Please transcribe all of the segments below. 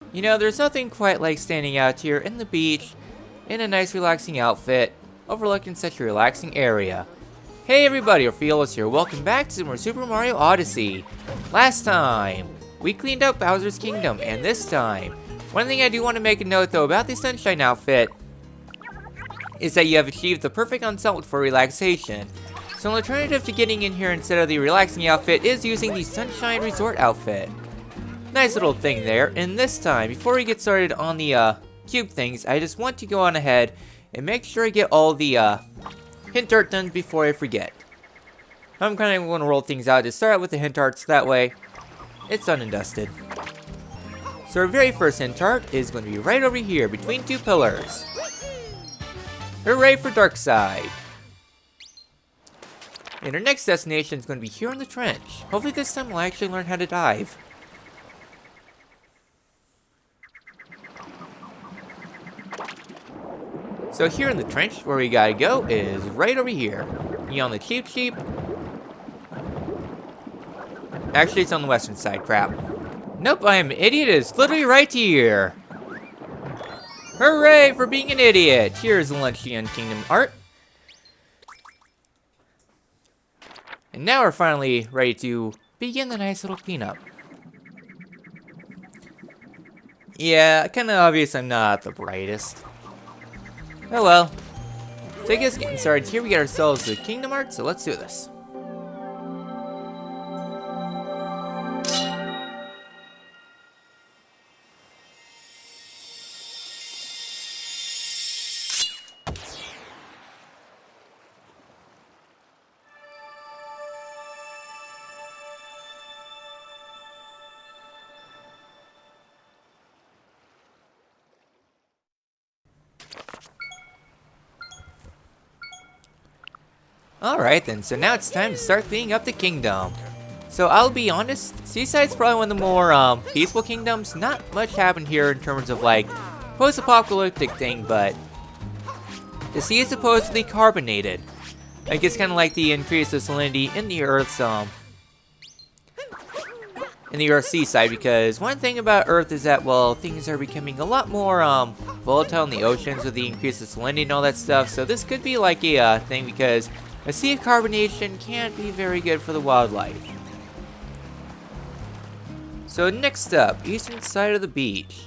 You know, there's nothing quite like standing out here in the beach in a nice relaxing outfit, overlooking such a relaxing area. Hey everybody, Orpheolus here. Welcome back to more Super Mario Odyssey. Last time, we cleaned up Bowser's Kingdom, and this time, one thing I do want to make a note though about the Sunshine outfit is that you have achieved the perfect ensemble for relaxation. So an alternative to getting in here instead of the relaxing outfit is using the Sunshine Resort outfit. Nice little thing there, and this time, before we get started on the cube things, I just want to go on ahead and make sure I get all the hint art done before I forget. I'm kind of going to roll things out to start out with the hint arts, that way it's done and dusted. So our very first hint art is going to be right over here, between two pillars. Hooray for Dark Side! And our next destination is going to be here in the trench. Hopefully this time we'll actually learn how to dive. So here in the trench, where we gotta go is right over here. You on the cheap. Actually, it's on the western side, crap. Nope, I am an idiot. It's literally right here. Hooray for being an idiot. Here's the Luncheon Kingdom art. And now we're finally ready to begin the nice little cleanup. Yeah, kinda obvious I'm not the brightest. Oh well. So I guess getting started here, we get ourselves the Kingdom art, so let's do this. Alright then, so now it's time to start cleaning up the kingdom. So I'll be honest, Seaside's probably one of the more peaceful kingdoms. Not much happened here in terms of like post-apocalyptic thing, but the sea is supposedly carbonated. I guess kind of like the increase of salinity in the Earth's seaside, because one thing about Earth is that, well, things are becoming a lot more volatile in the oceans with the increase of salinity and all that stuff. So this could be like a thing, because a sea of carbonation can't be very good for the wildlife. So next up, eastern side of the beach.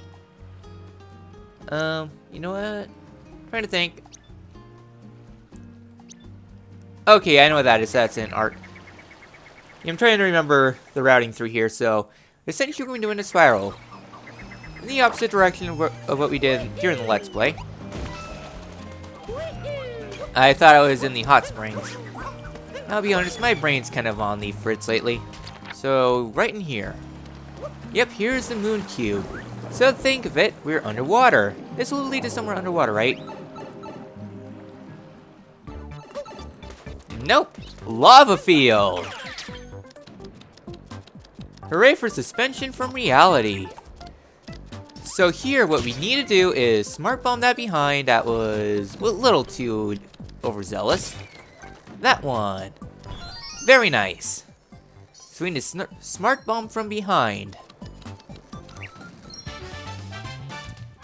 You know what? Trying to think. Okay, I know what that is. That's in art. I'm trying to remember the routing through here. So essentially, we're doing a spiral in the opposite direction of what we did here in the Let's Play. I thought I was in the hot springs. I'll be honest, my brain's kind of on the fritz lately. So, right in here. Yep, here's the moon cube. So think of it, we're underwater. This will lead us somewhere underwater, right? Nope, lava field. Hooray for suspension from reality. So here, what we need to do is smart bomb that behind. That was a little too overzealous. That one. Very nice. So we need to smart bomb from behind.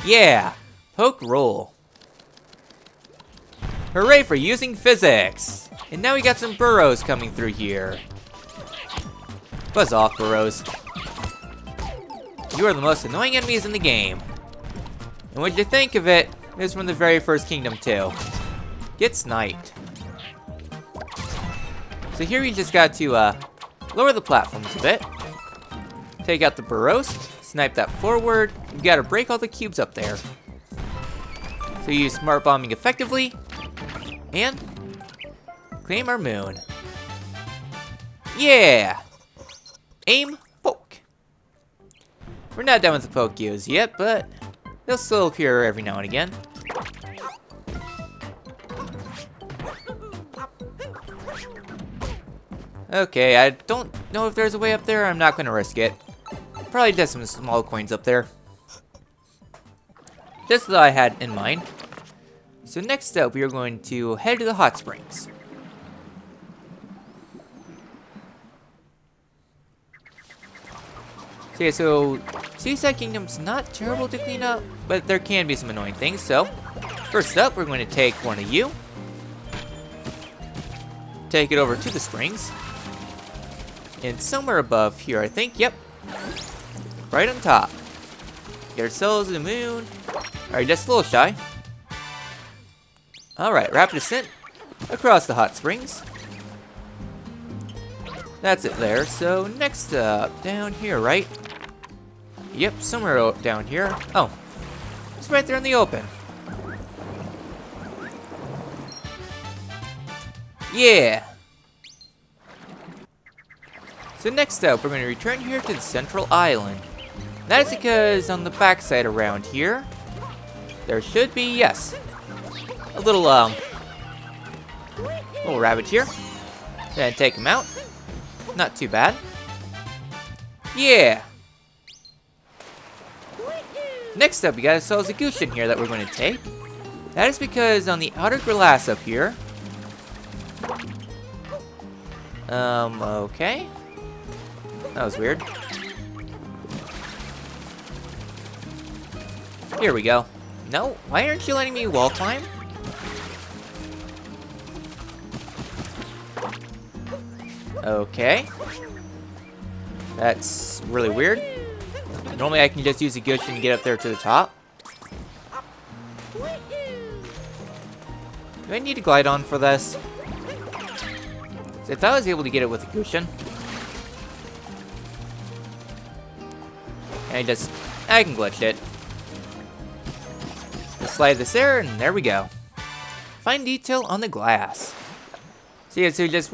Yeah. Poke roll. Hooray for using physics. And now we got some burrows coming through here. Buzz off, burrows. You are the most annoying enemies in the game. And what you think of it is from the very first kingdom too. Get sniped. So here we just got to lower the platforms a bit. Take out the burrows. Snipe that forward. You gotta break all the cubes up there. So you use smart bombing effectively. And claim our moon. Yeah! Aim, poke. We're not done with the poke cubes yet, but they'll still appear every now and again. Okay, I don't know if there's a way up there. I'm not going to risk it. Probably just some small coins up there. Just that I had in mind. So next up, we are going to head to the hot springs. So yeah, so Seaside Kingdom's not terrible to clean up, but there can be some annoying things. So first up, we're going to take one of you, take it over to the springs, and somewhere above here, I think. Yep, right on top. Get ourselves the moon. Alright, just a little shy. Alright, rapid descent across the hot springs. That's it there. So next up, down here, right? Yep, somewhere down here. Oh, it's right there in the open. Yeah. So next up, we're going to return here to the central island. That is because on the backside around here, there should be, yes, a little rabbit here. Then take him out. Not too bad. Yeah. Next up, we got ourselves a goose in here that we're going to take. That is because on the outer glass up here. Okay. That was weird. Here we go. No, why aren't you letting me wall climb? Okay. That's really weird. Normally I can just use a Gush and get up there to the top. Do I need to glide on for this? I thought I was able to get it with a Gushin. And I can glitch it. Just slide this there, and there we go. Fine detail on the glass. So yeah, so just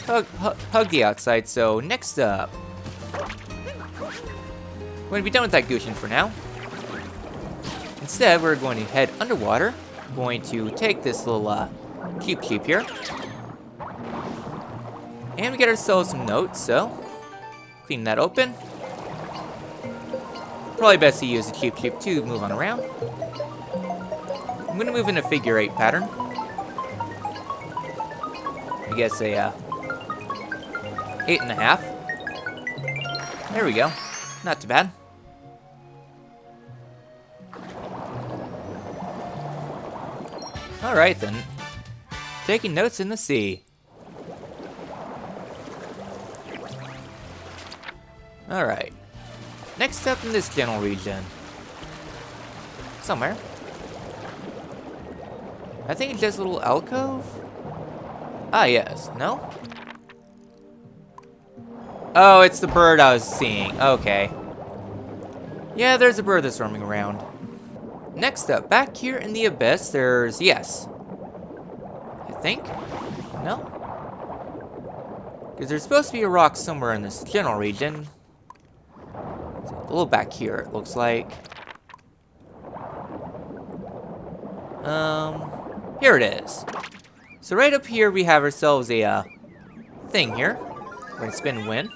hug the outside. So next up, we're going to be done with that Gushin for now. Instead, we're going to head underwater. I'm going to take this little cheap here. And we get ourselves some notes, so clean that open. Probably best to use the cheap to move on around. I'm going to move in a figure 8 pattern. I guess a 8.5. There we go. Not too bad. Alright then. Taking notes in the sea. Alright. Next up in this general region. Somewhere. I think it's just a little alcove. Ah, yes. No? Oh, it's the bird I was seeing. Okay. Yeah, there's a bird that's roaming around. Next up, back here in the abyss, there's, yes. I think? No? Because there's supposed to be a rock somewhere in this general region. It's a little back here, it looks like. Here it is. So right up here, we have ourselves a, thing here. We're gonna spin and win.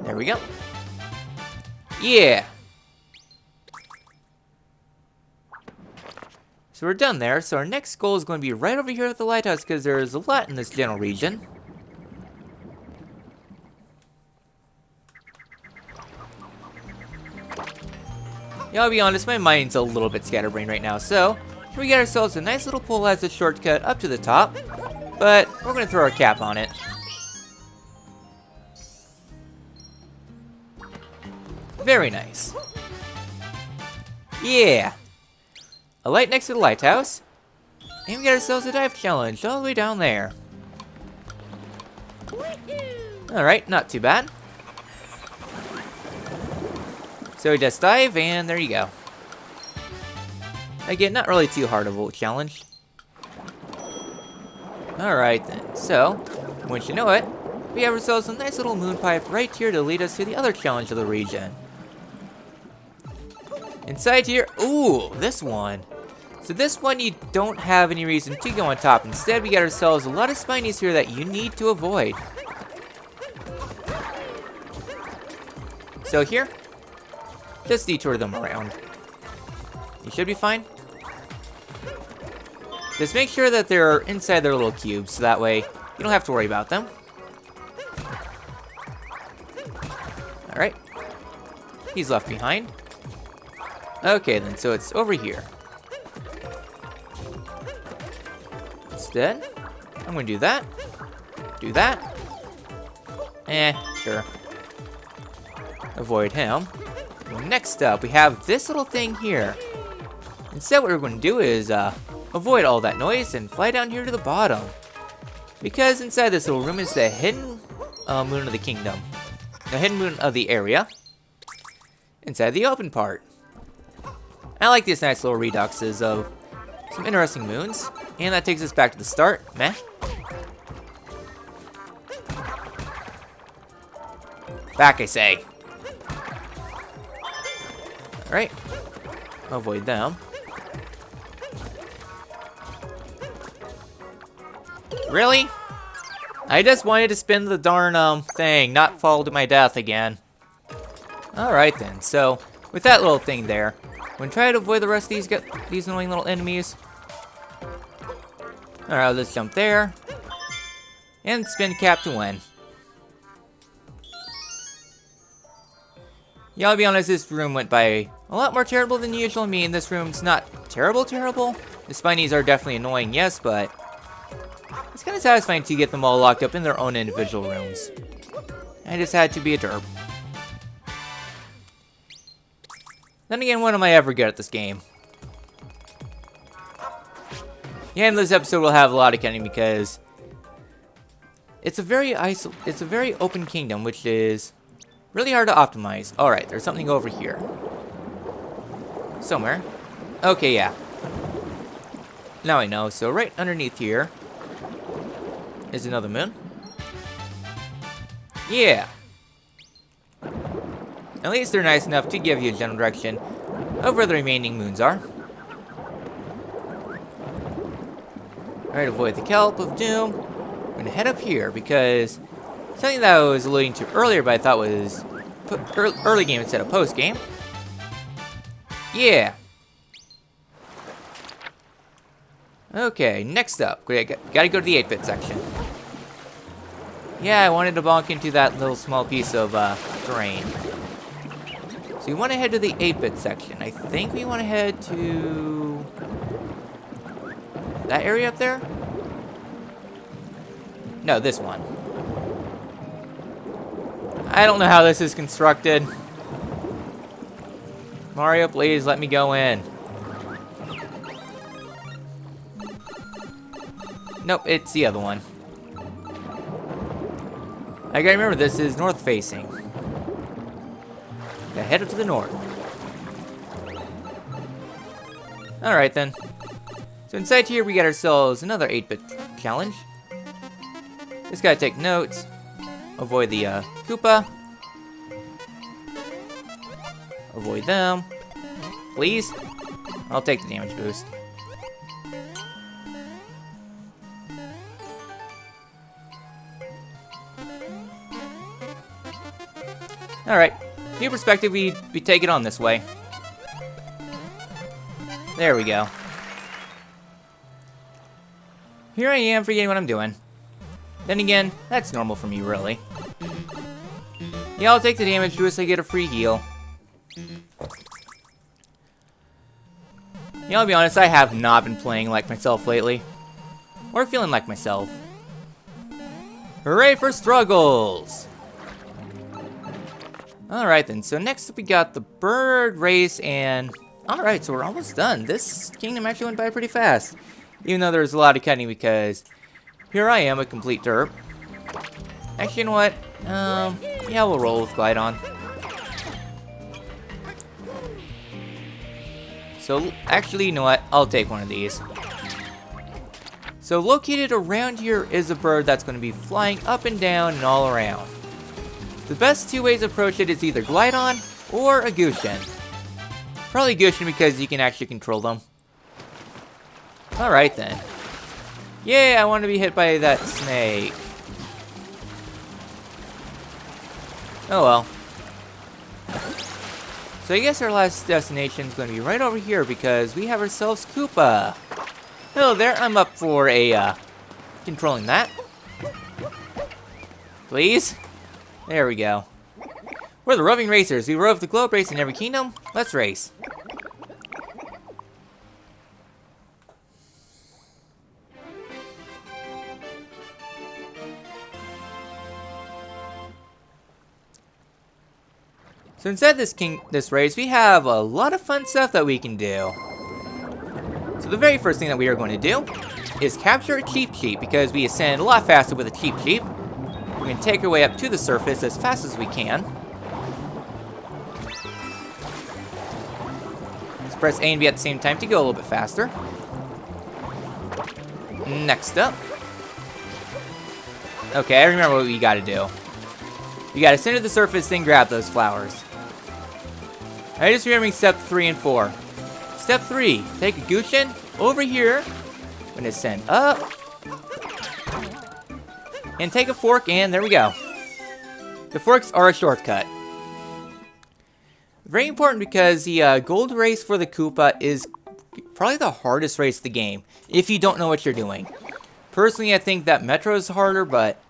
There we go. Yeah. So we're done there. So our next goal is going to be right over here at the lighthouse because there's a lot in this general region. Yeah, I'll be honest, my mind's a little bit scatterbrained right now. So here we get ourselves a nice little pole as a shortcut up to the top. But we're going to throw our cap on it. Very nice. Yeah. A light next to the lighthouse. And we got ourselves a dive challenge all the way down there. Alright, not too bad. So we just dive, and there you go. Again, not really too hard of a challenge. Alright then, so, once you know it, we have ourselves a nice little moon pipe right here to lead us to the other challenge of the region. Inside here, ooh, this one. So this one you don't have any reason to go on top. Instead, we got ourselves a lot of spinies here that you need to avoid. So here, just detour them around. You should be fine. Just make sure that they're inside their little cubes, so that way you don't have to worry about them. Alright. He's left behind. Okay, then, so it's over here. Instead, I'm gonna do that. Do that. Sure. Avoid him. Next up, we have this little thing here. Instead, what we're going to do is avoid all that noise and fly down here to the bottom. Because inside this little room is the hidden moon of the kingdom. The hidden moon of the area. Inside the open part. I like these nice little reduxes of some interesting moons. And that takes us back to the start. Meh. Back, I say. Alright. Avoid them. Really? I just wanted to spin the darn thing, not fall to my death again. Alright then, so with that little thing there, I'm gonna try to avoid the rest of these annoying little enemies. Alright, let's jump there. And spin cap to win. Yeah, I'll be honest, this room went by a lot more terrible than usual. I mean, this room's not terrible. The Spinies are definitely annoying, yes, but it's kind of satisfying to get them all locked up in their own individual rooms. I just had to be a derp. Then again, when am I ever good at this game? Yeah, in this episode we'll have a lot of cutting because it's a very open kingdom, which is really hard to optimize. Alright, there's something over here. Somewhere. Okay, yeah. Now I know. So right underneath here is another moon. Yeah. At least they're nice enough to give you a general direction of where the remaining moons are. Alright, avoid the kelp of doom. I'm gonna head up here because something that I was alluding to earlier, but I thought was early game instead of post game. Yeah. Okay, next up, gotta go to the 8-bit section. Yeah, I wanted to bonk into that little small piece of terrain. So we want to head to the 8-bit section. I think we want to head to that area up there? No, this one. I don't know how this is constructed. Mario, please let me go in. Nope, it's the other one. I gotta remember, this is north facing. Gotta head up to the north. Alright then. So inside here we got ourselves another 8-bit challenge. Just gotta take notes. Avoid the Koopa. Avoid them. Please. I'll take the damage boost. Alright. New perspective, we take it on this way. There we go. Here I am forgetting what I'm doing. Then again, that's normal for me, really. Yeah, I'll take the damage boost, I get a free heal. Yeah, I'll be honest, I have not been playing like myself lately. Or feeling like myself. Hooray for struggles! Alright then, so next up we got the bird race and... Alright, so we're almost done. This kingdom actually went by pretty fast. Even though there's a lot of cutting because... Here I am, a complete derp. Actually, you know what? Yeah, we'll roll with Glide-On. So, actually, you know what? I'll take one of these. So, located around here is a bird that's going to be flying up and down and all around. The best two ways to approach it is either Glide-On or a Gushin. Probably Gushin because you can actually control them. Alright then. Yeah, I want to be hit by that snake. Oh well. So I guess our last destination is going to be right over here because we have ourselves Koopa. Hello there, I'm up for a, controlling that. Please? There we go. We're the roving racers. We rove the globe, race in every kingdom. Let's race. So inside this race, we have a lot of fun stuff that we can do. So the very first thing that we are going to do is capture a cheap sheep, because we ascend a lot faster with a cheap sheep. We're going to take our way up to the surface as fast as we can. Let's press A and B at the same time to go a little bit faster. Next up. Okay, I remember what we got to do. You got to ascend to the surface, then grab those flowers. I just remembering step 3 and 4. Step 3, take a Gushin over here. I'm gonna ascend up. And take a fork, and there we go. The forks are a shortcut. Very important, because the gold race for the Koopa is probably the hardest race of the game, if you don't know what you're doing. Personally, I think that Metro is harder, but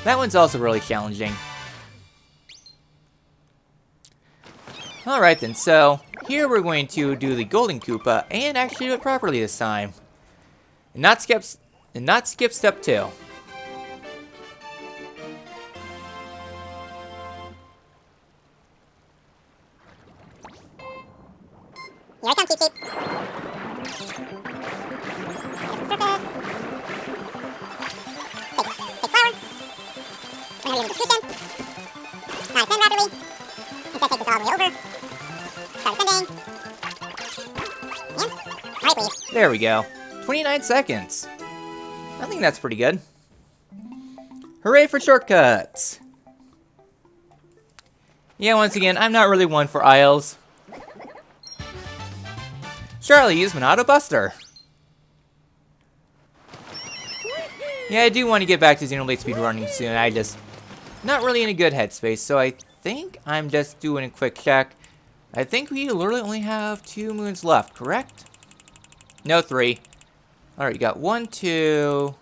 that one's also really challenging. Alright then, so here we're going to do the Golden Koopa and actually do it properly this time. And not skip step 2. Here I come, Cheep Cheep. Surface. Take flower. I'm gonna do the description. Now ascend rapidly. Instead take this all the way over. Start ascending. And right, please. There we go. 29 seconds. I think that's pretty good. Hooray for shortcuts! Yeah, once again, I'm not really one for aisles. Charlie, use Monado Buster. Yeah, I do want to get back to Xenoblade speedrunning soon. I just not really in a good headspace, so I think I'm just doing a quick check. I think we literally only have 2 moons left, correct? No, 3. Alright, you got 1, 2...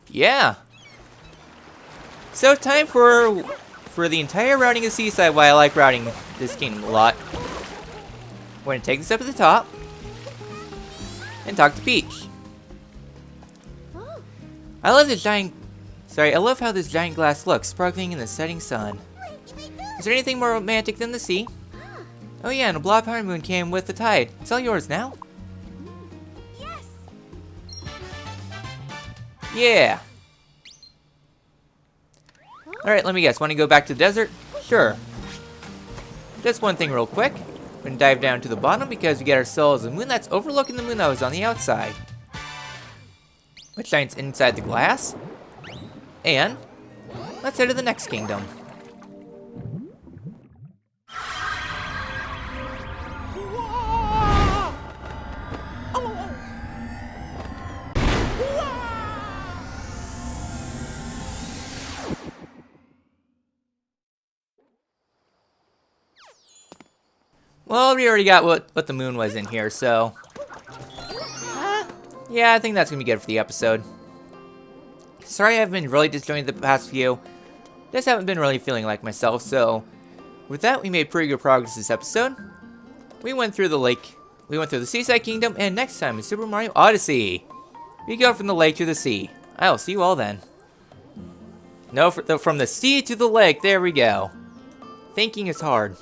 Yeah! So time for the entire routing of Seaside, why I like routing this kingdom a lot. We're going to take this up to the top. And talk to Peach. I love this giant... Sorry, I love how this giant glass looks, sparkling in the setting sun. Is there anything more romantic than the sea? Oh yeah, and a blob power moon came with the tide. It's all yours now. Yes. Yeah. Alright, let me guess. Want to go back to the desert? Sure. Just one thing real quick. We're going to dive down to the bottom because we get ourselves a moon that's overlooking the moon that was on the outside. Which shines inside the glass. And let's head to the next kingdom. Well, we already got what the moon was in here, so... yeah, I think that's going to be good for the episode. Sorry I've been really disjointed the past few. Just haven't been really feeling like myself, so... with that, we made pretty good progress this episode. We went through the lake, we went through the Seaside Kingdom, and next time is Super Mario Odyssey. We go from the lake to the sea. I'll see you all then. No, from the sea to the lake, there we go. Thinking is hard.